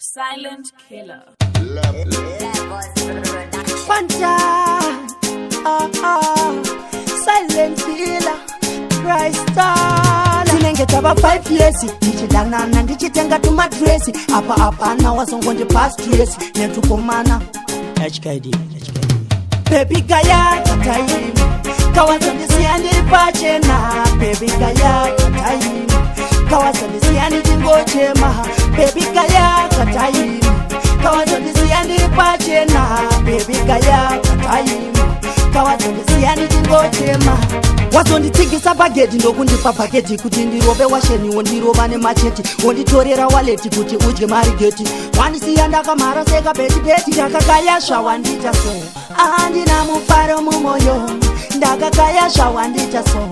Silent killer. Fanta, silent killer, Christ. Tinengetaba 5 years, ndichidanana ndichitenga tumadresi apa na wasongonde past dress netukomana HKD. Baby Gaya katai kawazondisiani pachena. Baby Gaya katai kawazondisiani tingochema. Baby Gaya katai kawazondisiani pachena. Baby Gaya katai kawazondisiani tingochema. Wazonditigisa bageti ndokundipa bageti kuti ndirove washeni wondirova nemacheti wonditorera waleti kuti udye marigeti wandisiya ndakamhara seka beti ndakakayasva wandita so handina mufaro mumoyo ndakakayasva wandita so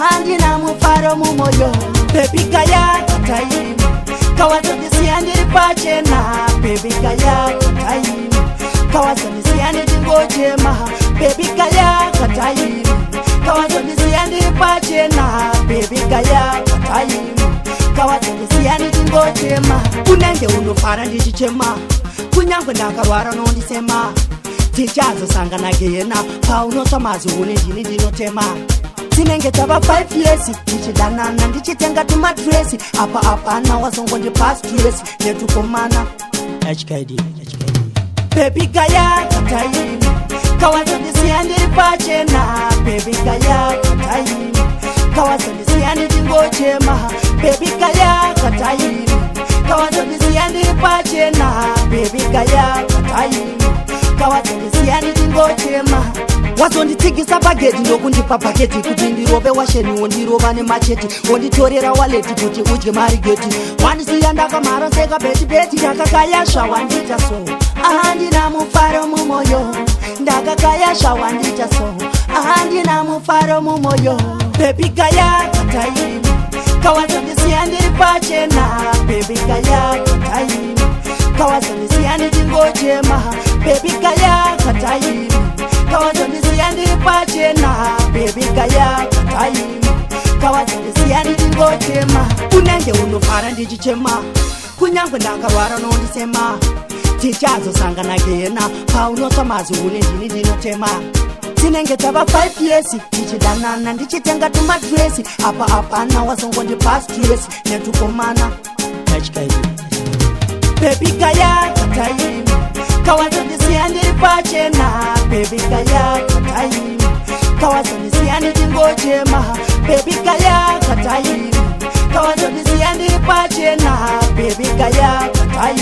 handina mufaro mumoyo. Baby Gaya katai kawazondisiya ndiri pachena. Baby Gaya katai kawazondisiya ndingochema. Baby Gaya katai kawazondisiya ndiri pachena. Baby Gaya katai kawazondisiya ndingochema. Kunenge unofara ndichichema kunyangwe ndakarwara nondisema tichazosangana gena paunosva mazuni ndini ndinotema. Tinenge tava 5 years ndichidanana ndichitenga tumadresi apa na wasongonde past dress netukomana HKD. Baby Gaya katai kawazondisiya ndiri pachena. Baby Gaya katai kawazondisiya ndingochema. Baby Gaya katai kawazondisiya ndiri pachena. Baby Gaya katai kawazondisiya ndingochema. Wazonditigisa bageti ndokundipa bageti kuti ndirove washeni wondirova nemacheti wonditorera waleti kuti udye marigeti wandisiya ndakamhara seka beti ndakakayasva wandita so handina mufaro mumoyo ndakakayasva wandita so handina mufaro mumoyo. Baby Gaya katai kawazondisiya ndiri pachena. Baby Gaya katai kawazondisiya ndingochema. Baby Gaya katai kawazondisiya ndiri pachena. Baby Gaya katai kawazondisiya ndingochema. Kunenge unofara ndichichema kunyangwe ndakarwara nondisema tichazosangana gena paunosva mazuni ndini ndinotema. Tinenge tava 5 years ndichidanana ndichitenga tumadresi apa na wasongonde past dress netukomana HKD. Baby Gaya katai kawazondisiya ndiri pachena. Baby Gaya katai kawazondisiya ndingochema. Baby Gaya katai kawazondisiya ndiri pachena. Baby Gaya katai